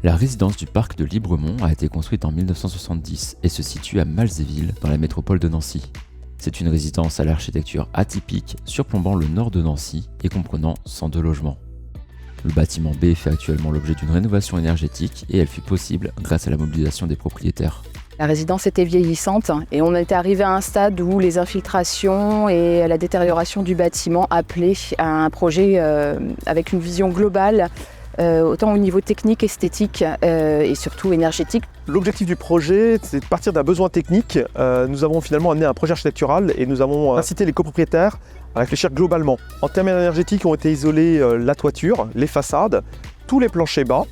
La résidence du parc de Libremont a été construite en 1970 et se situe à Malzéville, dans la métropole de Nancy. C'est une résidence à l'architecture atypique, surplombant le nord de Nancy et comprenant 102 logements. Le bâtiment B fait actuellement l'objet d'une rénovation énergétique et elle fut possible grâce à la mobilisation des propriétaires. La résidence était vieillissante et on était arrivé à un stade où les infiltrations et la détérioration du bâtiment appelaient à un projet avec une vision globale, autant au niveau technique, esthétique et surtout énergétique. L'objectif du projet, c'est de partir d'un besoin technique. Nous avons finalement amené un projet architectural et nous avons incité les copropriétaires à réfléchir globalement. En termes énergétiques, ont été isolés la toiture, les façades, tous les planchers bas.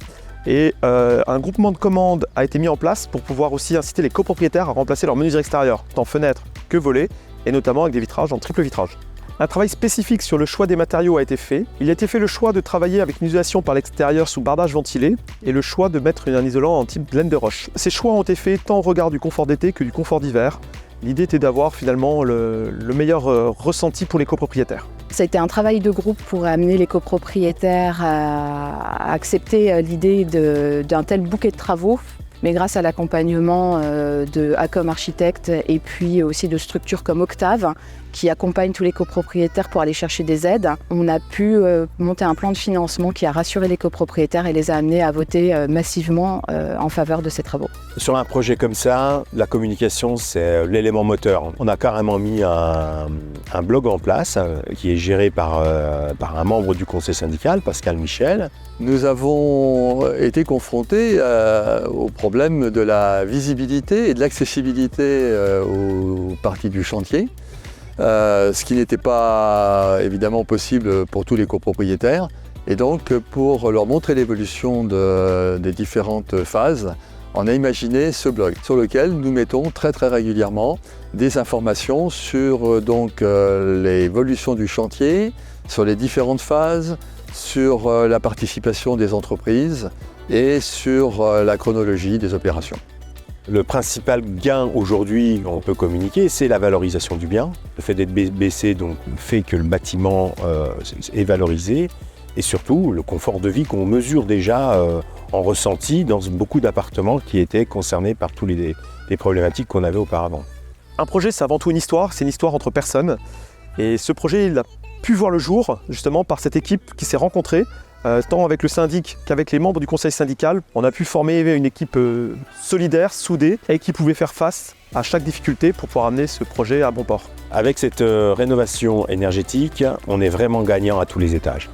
Et un groupement de commandes a été mis en place pour pouvoir aussi inciter les copropriétaires à remplacer leurs menuiseries extérieures, tant fenêtres que volets, et notamment avec des vitrages en triple vitrage. Un travail spécifique sur le choix des matériaux a été fait. Il a été fait le choix de travailler avec une isolation par l'extérieur sous bardage ventilé et le choix de mettre un isolant en type laine de roche. Ces choix ont été faits tant au regard du confort d'été que du confort d'hiver. L'idée était d'avoir finalement le meilleur ressenti pour les copropriétaires. Ça a été un travail de groupe pour amener les copropriétaires à accepter l'idée d'un tel bouquet de travaux. Mais grâce à l'accompagnement de Acom Architectes et puis aussi de structures comme Octave, qui accompagnent tous les copropriétaires pour aller chercher des aides, on a pu monter un plan de financement qui a rassuré les copropriétaires et les a amenés à voter massivement en faveur de ces travaux. Sur un projet comme ça, la communication, c'est l'élément moteur. On a carrément mis un blog en place qui est géré par un membre du conseil syndical, Pascal Michel. Nous avons été confrontés au problème de la visibilité et de l'accessibilité aux parties du chantier, ce qui n'était pas évidemment possible pour tous les copropriétaires. Et donc, pour leur montrer l'évolution des différentes phases, on a imaginé ce blog sur lequel nous mettons très régulièrement des informations sur l'évolution du chantier, sur les différentes phases, sur la participation des entreprises et sur la chronologie des opérations. Le principal gain aujourd'hui qu'on peut communiquer, c'est la valorisation du bien. Le fait d'être baissé donc, fait que le bâtiment est valorisé et surtout le confort de vie qu'on mesure déjà en ressenti dans beaucoup d'appartements qui étaient concernés par toutes les problématiques qu'on avait auparavant. Un projet, c'est avant tout une histoire, c'est une histoire entre personnes. Et ce projet, il a pu voir le jour justement par cette équipe qui s'est rencontrée, tant avec le syndic qu'avec les membres du conseil syndical. On a pu former une équipe solidaire, soudée et qui pouvait faire face à chaque difficulté pour pouvoir amener ce projet à bon port. Avec cette rénovation énergétique, on est vraiment gagnant à tous les étages.